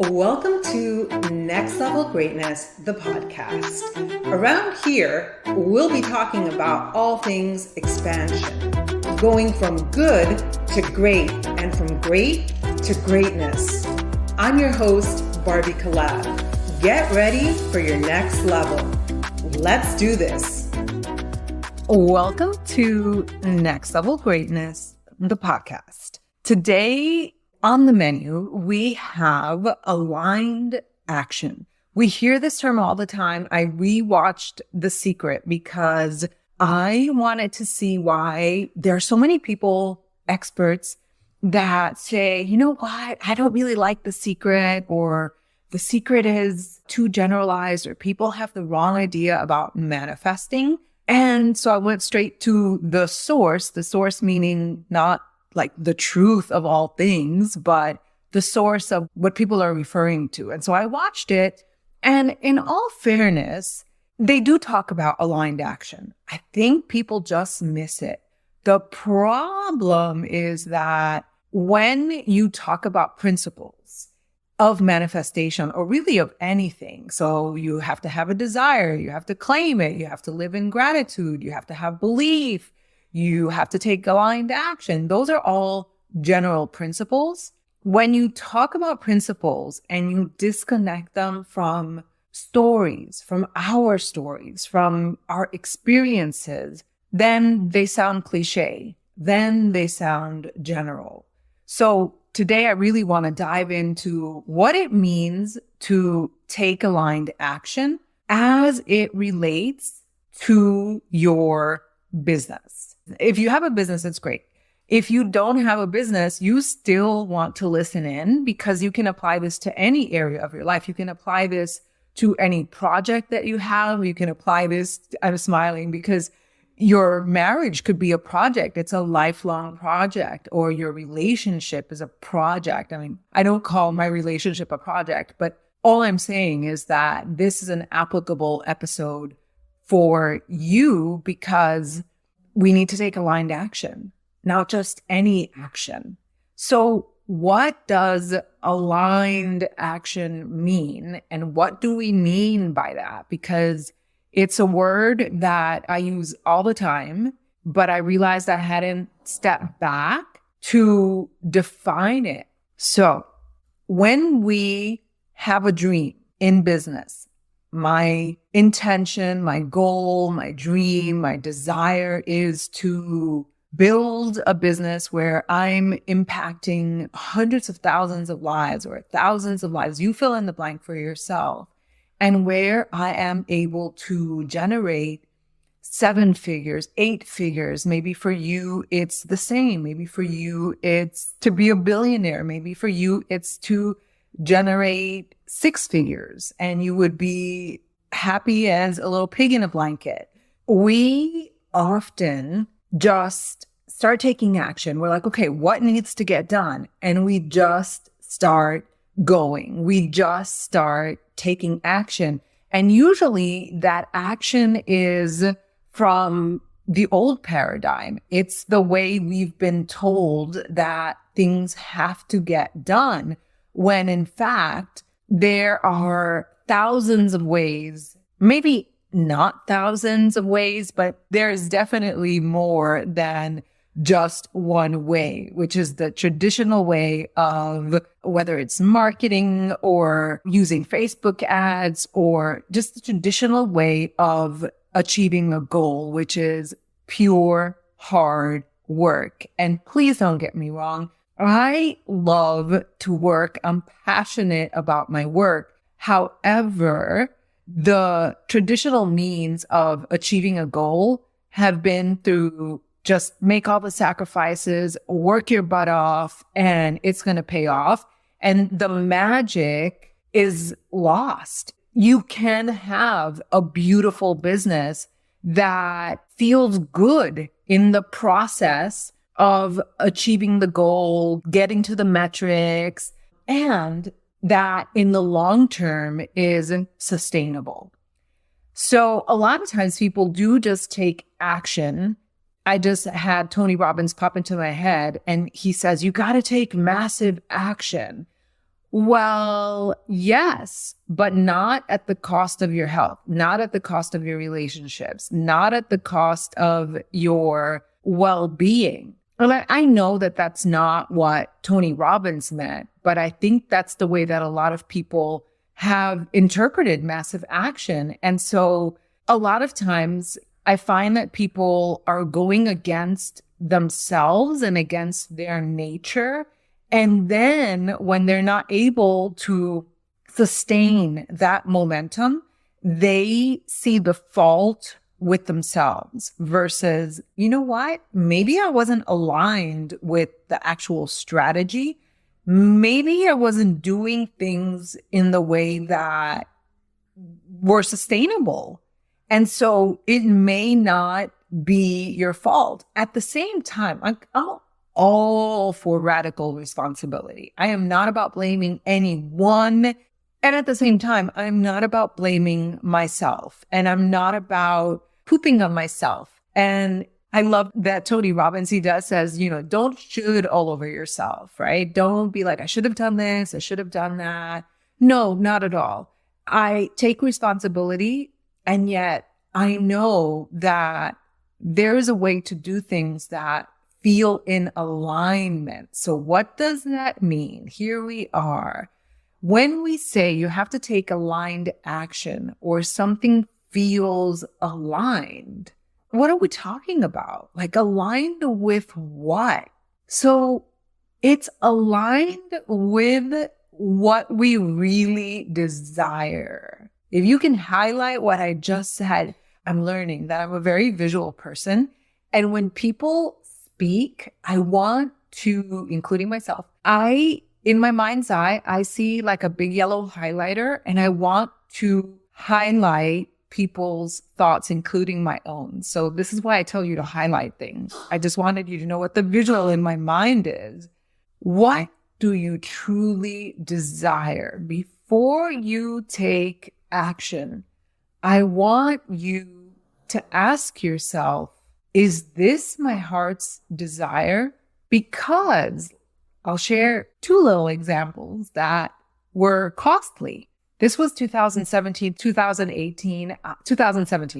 Welcome to Next Level Greatness, the podcast. Around here, we'll be talking about all things expansion, going from good to great and from great to greatness. I'm your host, Barbie Collab. Get ready for your next level. Let's do this. Welcome to Next Level Greatness, the podcast. Today, on the menu, we have aligned action. We hear this term all the time. I rewatched The Secret because I wanted to see why there are so many people, experts, that say, you know what, I don't really like The Secret, or The Secret is too generalized, or people have the wrong idea about manifesting. And so I went straight to the source meaning not like the truth of all things, but the source of what people are referring to. And so I watched it, and in all fairness, they do talk about aligned action. I think people just miss it. The problem is that when you talk about principles of manifestation, or really of anything, so you have to have a desire, you have to claim it, you have to live in gratitude, you have to have belief, you have to take aligned action. Those are all general principles. When you talk about principles and you disconnect them from stories, from our experiences, then they sound cliche. Then they sound general. So today I really want to dive into what it means to take aligned action as it relates to your business. If you have a business, it's great. If you don't have a business, you still want to listen in, because you can apply this to any area of your life. You can apply this to any project that you have. You can apply this, I'm smiling because your marriage could be a project. It's a lifelong project, or your relationship is a project. I mean, I don't call my relationship a project, but all I'm saying is that this is an applicable episode for you, because we need to take aligned action, not just any action. So what does aligned action mean? And what do we mean by that? Because it's a word that I use all the time, but I realized I hadn't stepped back to define it. So when we have a dream in business, my intention, my goal, my dream, my desire is to build a business where I'm impacting hundreds of thousands of lives, or thousands of lives. You fill in the blank for yourself. And where I am able to generate 7 figures, 8 figures. Maybe for you, it's the same. Maybe for you, it's to be a billionaire. Maybe for you, it's to generate 6 figures, and you would be happy as a little pig in a blanket. We often just start taking action. We're like, okay, what needs to get done? And we just start going. We just start taking action. And usually that action is from the old paradigm. It's the way we've been told that things have to get done, when in fact, there are thousands of ways, maybe not thousands of ways, but there's definitely more than just one way, which is the traditional way of, whether it's marketing or using Facebook ads, or just the traditional way of achieving a goal, which is pure hard work. And please don't get me wrong. I love to work. I'm passionate about my work. However, the traditional means of achieving a goal have been through just make all the sacrifices, work your butt off, and it's going to pay off. And the magic is lost. You can have a beautiful business that feels good in the process of achieving the goal, getting to the metrics, and that in the long term is sustainable. So a lot of times people do just take action. I just had Tony Robbins pop into my head, and he says, you got to take massive action. Well, yes, but not at the cost of your health, not at the cost of your relationships, not at the cost of your well-being. And I know that that's not what Tony Robbins meant, but I think that's the way that a lot of people have interpreted massive action. And so a lot of times I find that people are going against themselves and against their nature. And then when they're not able to sustain that momentum, they see the fault with themselves versus, you know what? Maybe I wasn't aligned with the actual strategy. Maybe I wasn't doing things in the way that were sustainable. And so it may not be your fault. At the same time, I'm all for radical responsibility. I am not about blaming anyone. And at the same time, I'm not about blaming myself. And I'm not about pooping on myself. And I love that Tony Robbins, he does says, don't should all over yourself, right? Don't be like, I should have done this. I should have done that. No, not at all. I take responsibility. And yet I know that there is a way to do things that feel in alignment. So what does that mean? Here we are. When we say you have to take aligned action or something feels aligned, what are we talking about? Like aligned with what? So it's aligned with what we really desire. If you can highlight what I just said, I'm learning that I'm a very visual person. And when people speak, I want to, including myself, in my mind's eye, I see like a big yellow highlighter and I want to highlight people's thoughts, including my own. So this is why I tell you to highlight things. I just wanted you to know what the visual in my mind is. What do you truly desire? Before you take action, I want you to ask yourself, is this my heart's desire? Because I'll share two little examples that were costly. This was 2017, 2017,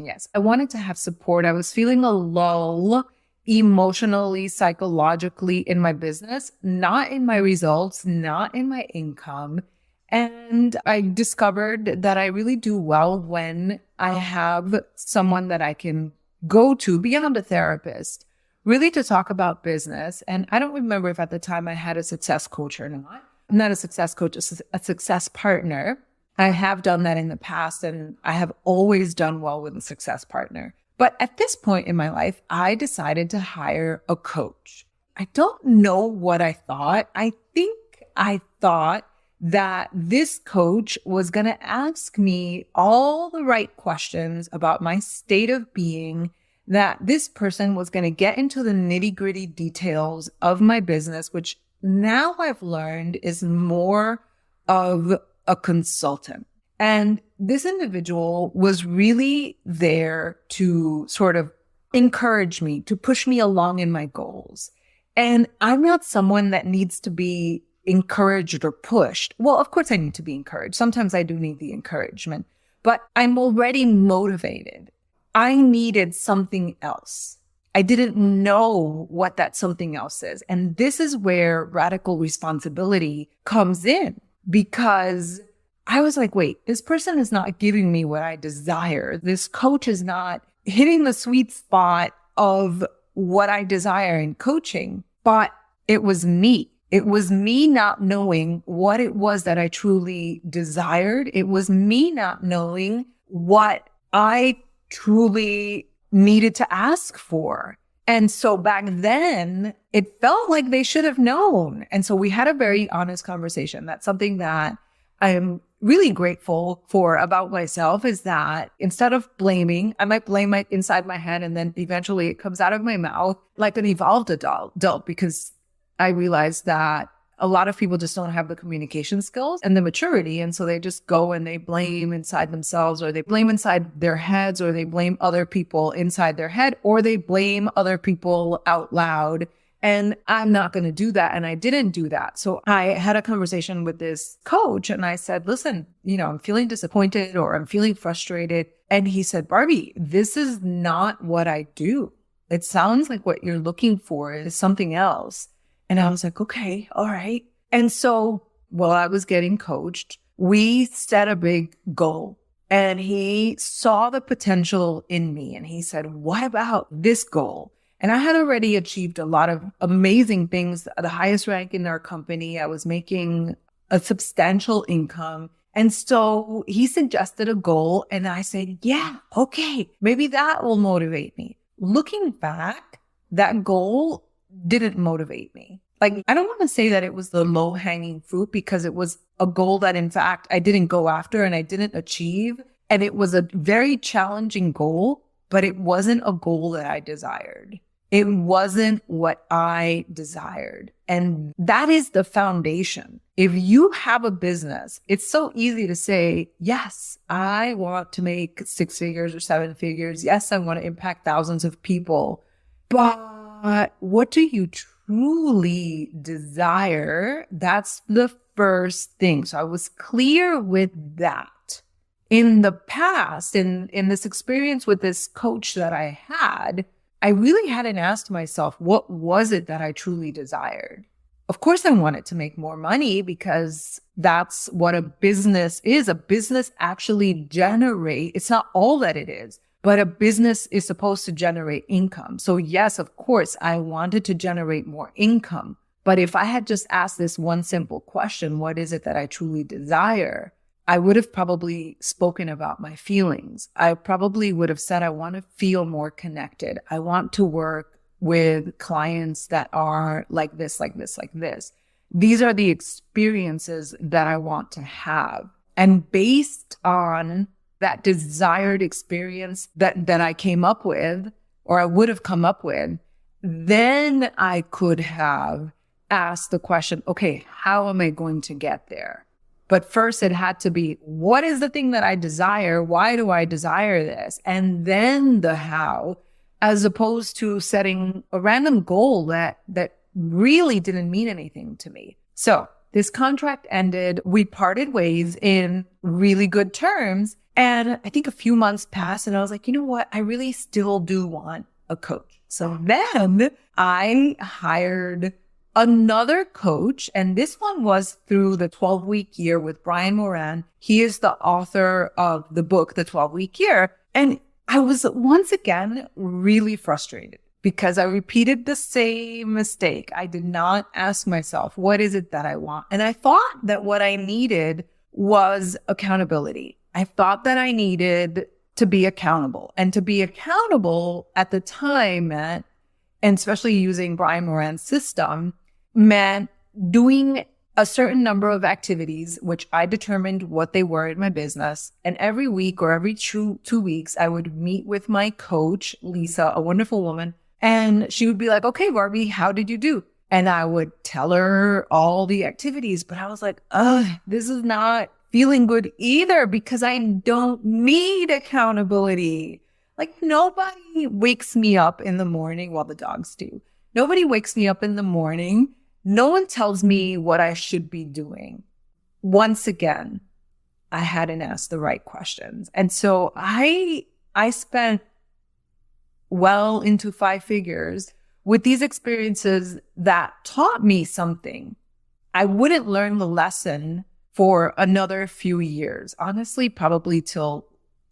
yes. I wanted to have support. I was feeling a lull emotionally, psychologically in my business, not in my results, not in my income. And I discovered that I really do well when I have someone that I can go to beyond a therapist, really to talk about business. And I don't remember if at the time I had a success coach or not. I'm not a success coach, a success partner. I have done that in the past, and I have always done well with a success partner. But at this point in my life, I decided to hire a coach. I don't know what I thought. I think I thought that this coach was going to ask me all the right questions about my state of being, that this person was going to get into the nitty-gritty details of my business, which now I've learned is more of a consultant. And this individual was really there to sort of encourage me, to push me along in my goals. And I'm not someone that needs to be encouraged or pushed. Well, of course I need to be encouraged. Sometimes I do need the encouragement, but I'm already motivated. I needed something else. I didn't know what that something else is. And this is where radical responsibility comes in, because I was like, wait, this person is not giving me what I desire. This coach is not hitting the sweet spot of what I desire in coaching, but it was me. It was me not knowing what it was that I truly desired. It was me not knowing what I truly needed to ask for. And so back then, it felt like they should have known. And so we had a very honest conversation. That's something that I'm really grateful for about myself, is that instead of blaming, I might blame inside my head, and then eventually it comes out of my mouth like an evolved adult, because I realized that a lot of people just don't have the communication skills and the maturity. And so they just go and they blame inside themselves, or they blame inside their heads, or they blame other people inside their head, or they blame other people out loud. And I'm not going to do that. And I didn't do that. So I had a conversation with this coach and I said, listen, I'm feeling disappointed or I'm feeling frustrated. And he said, Barbie, this is not what I do. It sounds like what you're looking for is something else. And I was like, okay, all right. And so while I was getting coached, we set a big goal. And he saw the potential in me. And he said, what about this goal? And I had already achieved a lot of amazing things, the highest rank in our company. I was making a substantial income. And so he suggested a goal. And I said, yeah, okay, maybe that will motivate me. Looking back, that goal didn't motivate me. Like, I don't want to say that it was the low hanging fruit because it was a goal that in fact I didn't go after and I didn't achieve. And it was a very challenging goal, but it wasn't a goal that I desired. It wasn't what I desired. And that is the foundation. If you have a business, it's so easy to say, yes, I want to make 6 figures or 7 figures. Yes, I want to impact thousands of people. But what do you truly desire? That's the first thing. So I was clear with that. In the past, in this experience with this coach that I had, I really hadn't asked myself, what was it that I truly desired? Of course, I wanted to make more money because that's what a business is. A business actually it's not all that it is, but a business is supposed to generate income. So yes, of course, I wanted to generate more income. But if I had just asked this one simple question, what is it that I truly desire? I would have probably spoken about my feelings. I probably would have said, I want to feel more connected. I want to work with clients that are like this, like this, like this. These are the experiences that I want to have. And based on that desired experience that I came up with, or I would have come up with, then I could have asked the question, okay, how am I going to get there? But first it had to be, what is the thing that I desire? Why do I desire this? And then the how, as opposed to setting a random goal that really didn't mean anything to me. So this contract ended. We parted ways in really good terms. And I think a few months passed and I was like, you know what? I really still do want a coach. So then I hired another coach, and this one was through the 12-week year with Brian Moran. He is the author of the book, The 12-Week Year. And I was once again really frustrated because I repeated the same mistake. I did not ask myself, what is it that I want? And I thought that what I needed was accountability. I thought that I needed to be accountable. And to be accountable at the time meant, and especially using Brian Moran's system, meant doing a certain number of activities, which I determined what they were in my business. And every week or every two weeks, I would meet with my coach, Lisa, a wonderful woman. And she would be like, okay, Barbie, how did you do? And I would tell her all the activities. But I was like, this is not feeling good either because I don't need accountability. Like nobody wakes me up in the morning, well, the dogs do. Nobody wakes me up in the morning. No one tells me what I should be doing. Once again, I hadn't asked the right questions. And so I spent well into 5 figures with these experiences that taught me something. I wouldn't learn the lesson for another few years. Honestly, probably till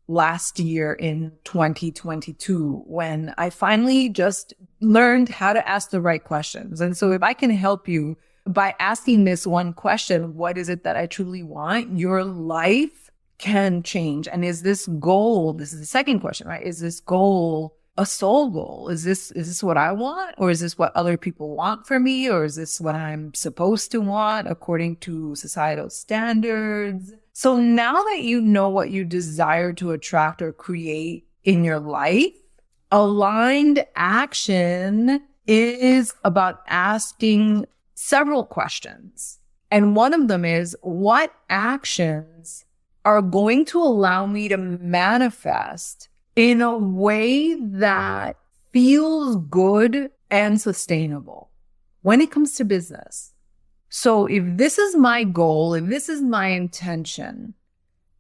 last year in 2022, when I finally just learned how to ask the right questions. And so if I can help you by asking this one question, what is it that I truly want? Your life can change. And is this goal, this is the second question, right? Is this goal a soul goal? Is this what I want? Or is this what other people want for me? Or is this what I'm supposed to want according to societal standards? So now that you know what you desire to attract or create in your life, aligned action is about asking several questions. And one of them is, what actions are going to allow me to manifest in a way that feels good and sustainable? when it comes to business. So if this is my goal, if this is my intention,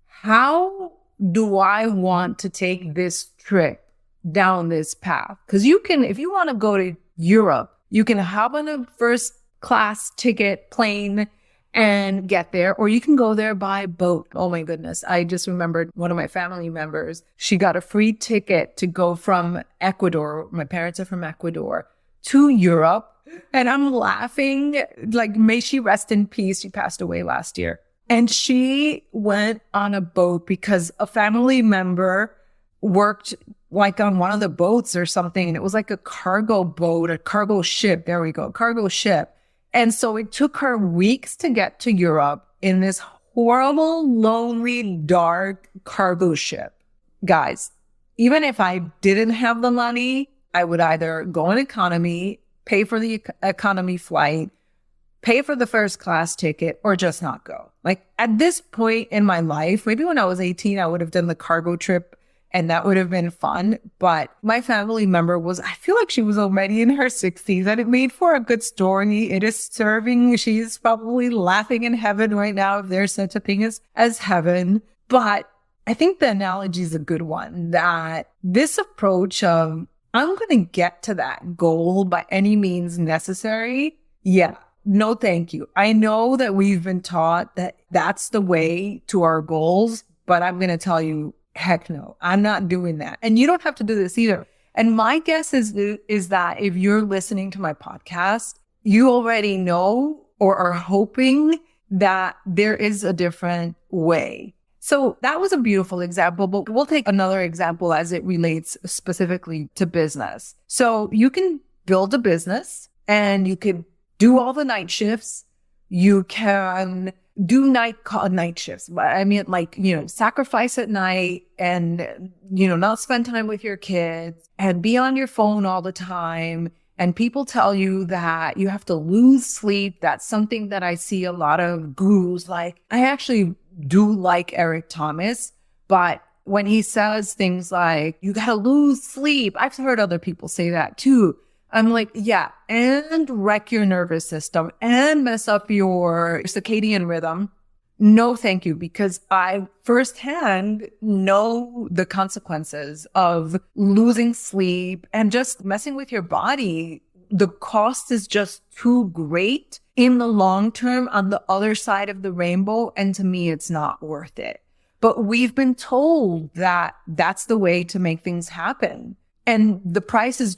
how do I want to take this trip down this path? Because you can, if you want to go to Europe, you can hop on a first class ticket plane and get there, or you can go there by boat. Oh my goodness. I just remembered one of my family members. She got a free ticket to go from Ecuador. My parents are from Ecuador to Europe. And I'm laughing, like, may she rest in peace. She passed away last year. And she went on a boat because a family member worked like on one of the boats or something. And it was like a cargo boat, a cargo ship. There we go, cargo ship. And so it took her weeks to get to Europe in this horrible, lonely, dark cargo ship. Guys, even if I didn't have the money, I would either go in economy, pay for the economy flight, pay for the first class ticket, or just not go. Like at this point in my life, maybe when I was 18, I would have done the cargo trip and that would have been fun. But my family member was, I feel like she was already in her 60s and it made for a good story. It is serving. She's probably laughing in heaven right now if there's such a thing as heaven. But I think the analogy is a good one, that this approach of, I'm going to get to that goal by any means necessary. Yeah. No, thank you. I know that we've been taught that that's the way to our goals, but I'm going to tell you, heck no, I'm not doing that. And you don't have to do this either. And my guess is that if you're listening to my podcast, you already know or are hoping that there is a different way. So that was a beautiful example, but we'll take another example as it relates specifically to business. So you can build a business and you could do all the night shifts. You can do night shifts. But I mean, like, sacrifice at night and, not spend time with your kids and be on your phone all the time. And people tell you that you have to lose sleep. That's something that I see a lot of gurus like. I actually do like Eric Thomas, but when he says things like, you got to lose sleep, I've heard other people say that too. I'm like, yeah, and wreck your nervous system and mess up your circadian rhythm. No, thank you, because I firsthand know the consequences of losing sleep and just messing with your body. The cost is just too great in the long term on the other side of the rainbow. And to me, it's not worth it. But we've been told that that's the way to make things happen. And the price is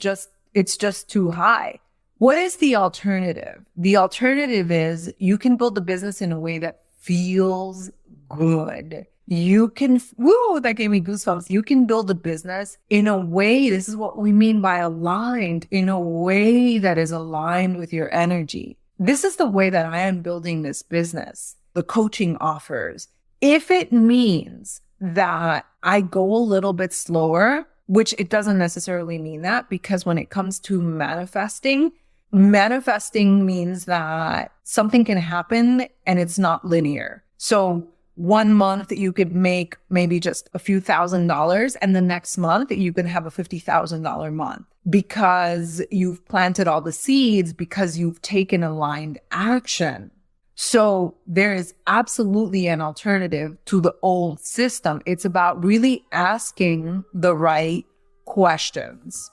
it's just too high. What is the alternative? The alternative is you can build a business in a way that feels good. You can, that gave me goosebumps. You can build a business in a way, this is what we mean by aligned, in a way that is aligned with your energy. This is the way that I am building this business, the coaching offers. If it means that I go a little bit slower, which it doesn't necessarily mean that, because when it comes to manifesting means that something can happen and it's not linear. So 1 month you could make maybe just a few $1,000s, and the next month you can have a $50,000 month because you've planted all the seeds, because you've taken aligned action. So there is absolutely an alternative to the old system. It's about really asking the right questions.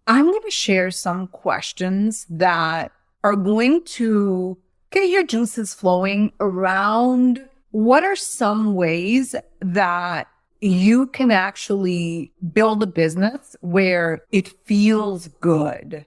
I'm going to share some questions that are going to get your juices flowing around what are some ways that you can actually build a business where it feels good.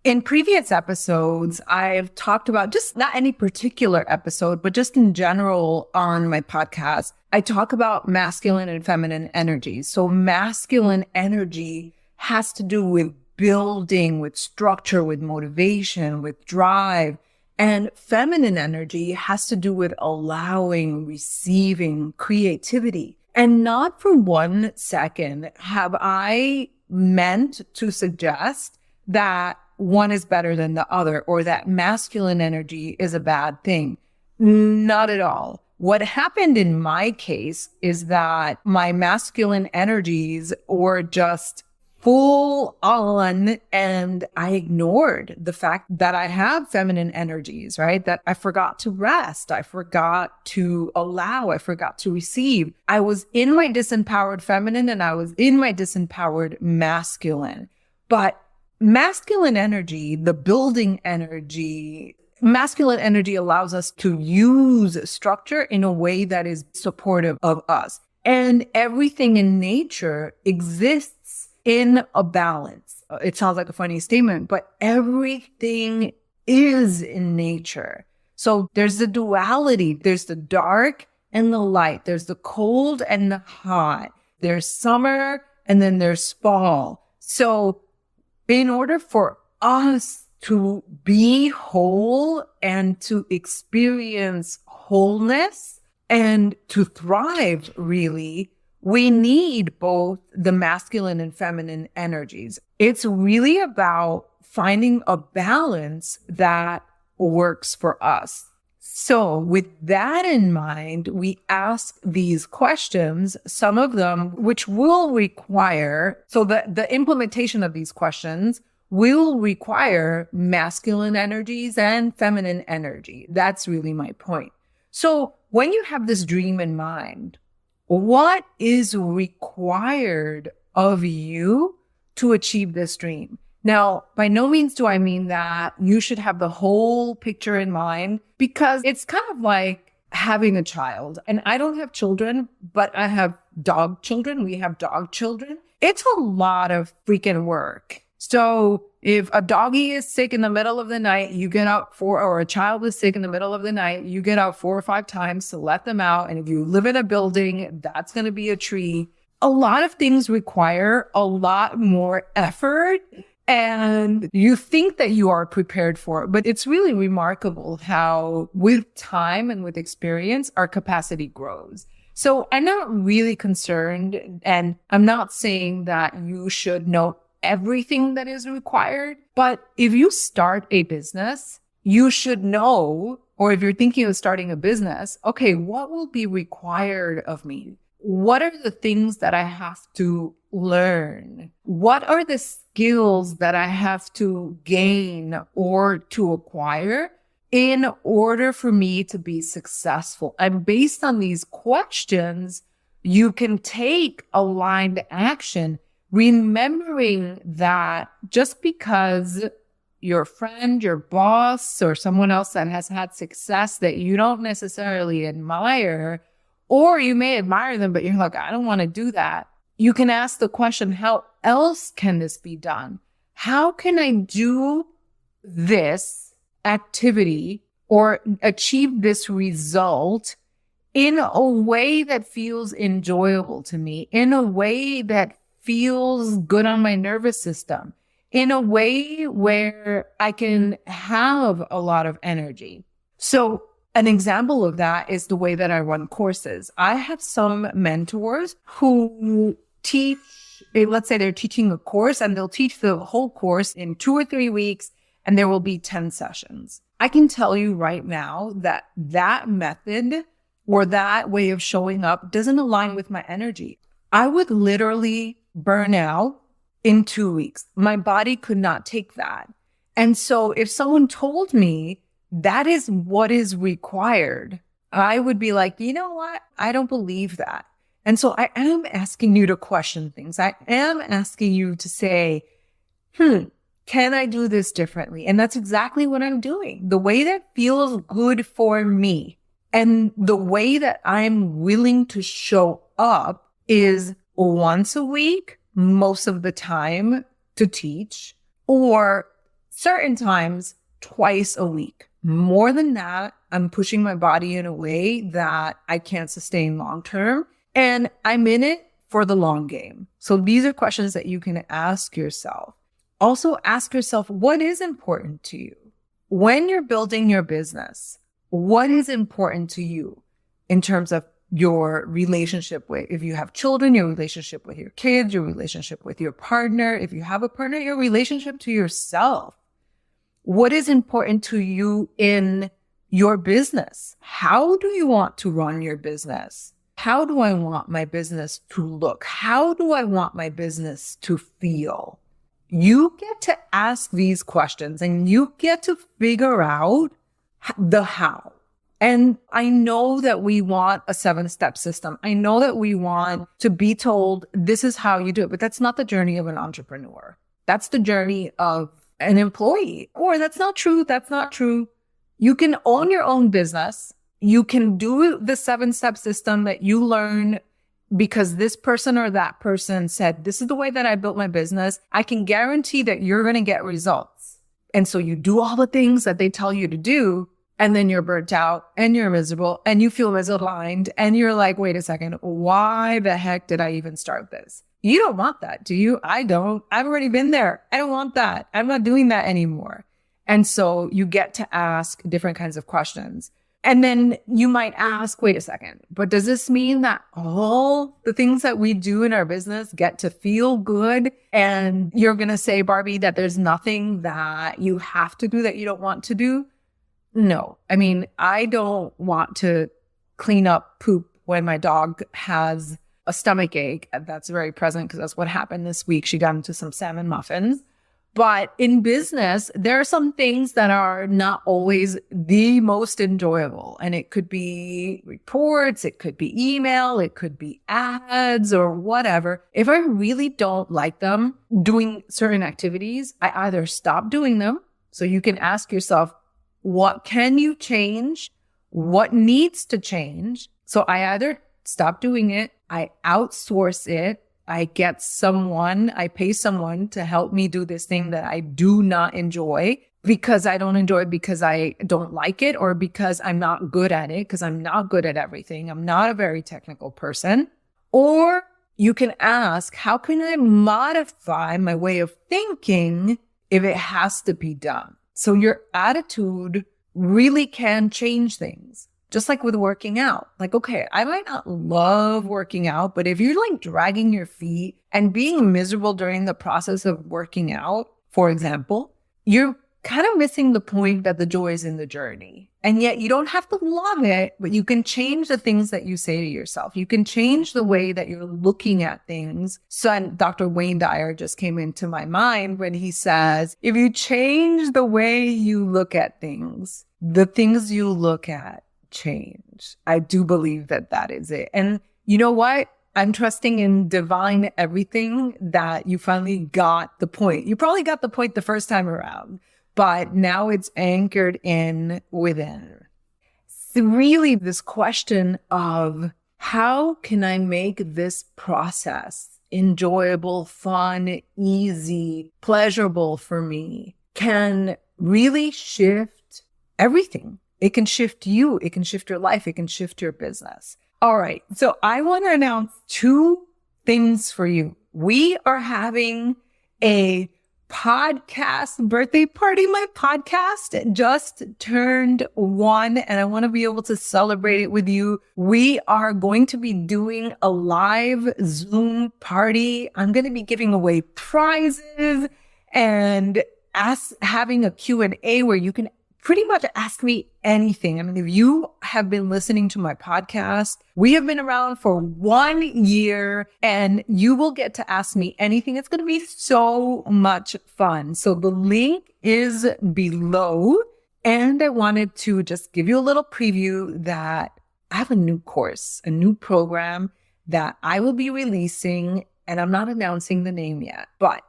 In previous episodes, I've talked about, just not any particular episode, but just in general on my podcast, I talk about masculine and feminine energy. So masculine energy has to do with building, with structure, with motivation, with drive. And feminine energy has to do with allowing, receiving, creativity. And not for 1 second have I meant to suggest that one is better than the other or that masculine energy is a bad thing. Not at all. What happened in my case is that my masculine energies were just full on, and I ignored the fact that I have feminine energies, right? That I forgot to rest. I forgot to allow. I forgot to receive. I was in my disempowered feminine and I was in my disempowered masculine. But masculine energy, the building energy, masculine energy allows us to use structure in a way that is supportive of us. And everything in nature exists in a balance. It sounds like a funny statement, but everything is in nature. So there's the duality. There's the dark and the light. There's the cold and the hot. There's summer and then there's fall. So in order for us to be whole and to experience wholeness and to thrive, really, we need both the masculine and feminine energies. It's really about finding a balance that works for us. So with that in mind, we ask these questions, some of them which will require, so the implementation of these questions will require masculine energies and feminine energy. That's really my point. So when you have this dream in mind, what is required of you to achieve this dream? Now, by no means do I mean that you should have the whole picture in mind, because it's kind of like having a child. And I don't have children, but I have dog children. We have dog children. It's a lot of freaking work. So if a doggy is sick in the middle of the night, you get out or a child is sick in the middle of the night, you get out 4 or 5 times to let them out. And if you live in a building, that's going to be a tree. A lot of things require a lot more effort. And you think that you are prepared for it, but it's really remarkable how with time and with experience, our capacity grows. So I'm not really concerned, and I'm not saying that you should know everything that is required, but if you start a business, you should know, or if you're thinking of starting a business, okay, what will be required of me? What are the things that I have to learn? What are the skills that I have to gain or to acquire in order for me to be successful? And based on these questions, you can take aligned action, remembering that just because your friend, your boss, or someone else that has had success that you don't necessarily admire, or you may admire them, but you're like, I don't want to do that. You can ask the question, how else can this be done? How can I do this activity or achieve this result in a way that feels enjoyable to me, in a way that feels good on my nervous system, in a way where I can have a lot of energy? So an example of that is the way that I run courses. I have some mentors who teach, let's say they're teaching a course, and they'll teach the whole course in 2 or 3 weeks, and there will be 10 sessions. I can tell you right now that that method or that way of showing up doesn't align with my energy. I would literally burn out in 2 weeks. My body could not take that. And so if someone told me that is what is required, I would be like, you know what? I don't believe that. And so I am asking you to question things. I am asking you to say, can I do this differently? And that's exactly what I'm doing. The way that feels good for me and the way that I'm willing to show up is once a week, most of the time, to teach, or certain times twice a week. More than that, I'm pushing my body in a way that I can't sustain long term. And I'm in it for the long game. So these are questions that you can ask yourself. Also ask yourself, what is important to you? When you're building your business, what is important to you in terms of your relationship with, if you have children, your relationship with your kids, your relationship with your partner, if you have a partner, your relationship to yourself? What is important to you in your business? How do you want to run your business? how do I want my business to look? How do I want my business to feel? You get to ask these questions and you get to figure out the how. And I know that we want a 7-step system. I know that we want to be told this is how you do it, but that's not the journey of an entrepreneur. That's the journey of an employee. Or that's not true. That's not true. You can own your own business. You can do the 7-step system that you learn because this person or that person said, this is the way that I built my business. I can guarantee that you're going to get results. And so you do all the things that they tell you to do. And then you're burnt out and you're miserable and you feel misaligned. And you're like, wait a second, why the heck did I even start this? You don't want that, do you? I don't. I've already been there. I don't want that. I'm not doing that anymore. And so you get to ask different kinds of questions. And then you might ask, wait a second, but does this mean that all the things that we do in our business get to feel good? And you're going to say, Barbie, that there's nothing that you have to do that you don't want to do? No. I mean, I don't want to clean up poop when my dog has a stomach ache. That's very present because that's what happened this week. She got into some salmon muffins. But in business, there are some things that are not always the most enjoyable. And it could be reports, it could be email, it could be ads or whatever. If I really don't like them doing certain activities, I either stop doing them. So you can ask yourself, what can you change? What needs to change? So I either stop doing it, I outsource it, I pay someone to help me do this thing that I do not enjoy because I don't enjoy it because I don't like it or because I'm not good at it, because I'm not good at everything. I'm not a very technical person. Or you can ask, how can I modify my way of thinking if it has to be done? So your attitude really can change things. Just like with working out. Like, okay, I might not love working out, but if you're like dragging your feet and being miserable during the process of working out, for example, you're kind of missing the point that the joy is in the journey. And yet you don't have to love it, but you can change the things that you say to yourself. You can change the way that you're looking at things. So and Dr. Wayne Dyer just came into my mind when he says, if you change the way you look at things, the things you look at change. I do believe that that is it. And you know what? I'm trusting in divine everything that you finally got the point. You probably got the point the first time around, but now it's anchored in within. So really this question of how can I make this process enjoyable, fun, easy, pleasurable for me can really shift everything. It can shift you. It can shift your life. It can shift your business. All right. So I want to announce 2 things for you. We are having a podcast birthday party. My podcast just turned 1 and I want to be able to celebrate it with you. We are going to be doing a live Zoom party. I'm going to be giving away prizes and having a Q&A where you can pretty much ask me anything. I mean, if you have been listening to my podcast, we have been around for 1 year and you will get to ask me anything. It's going to be so much fun. So the link is below. And I wanted to just give you a little preview that I have a new course, a new program that I will be releasing, and I'm not announcing the name yet, but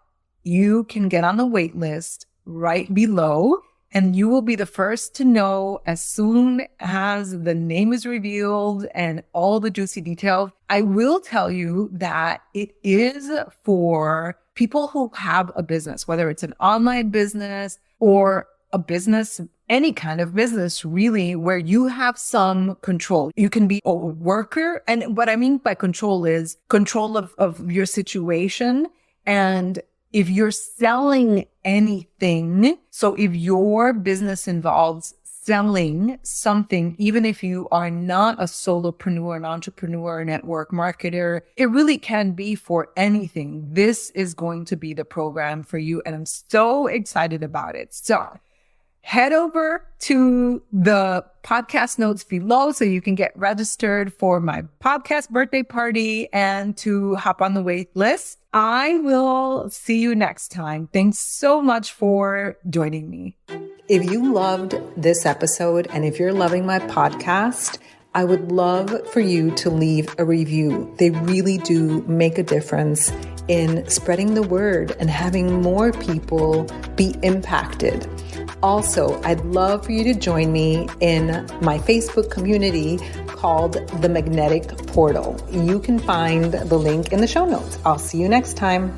you can get on the wait list right below. And you will be the first to know as soon as the name is revealed and all the juicy details. I will tell you that it is for people who have a business, whether it's an online business or a business, any kind of business really, where you have some control. You can be a worker. And what I mean by control is control of your situation. And if you're selling anything, so if your business involves selling something, even if you are not a solopreneur, an entrepreneur, a network marketer, it really can be for anything. This is going to be the program for you. And I'm so excited about it. So head over to the podcast notes below so you can get registered for my podcast birthday party and to hop on the wait list. I will see you next time. Thanks so much for joining me. If you loved this episode and if you're loving my podcast, I would love for you to leave a review. They really do make a difference in spreading the word and having more people be impacted. Also, I'd love for you to join me in my Facebook community called The Magnetic Portal. You can find the link in the show notes. I'll see you next time.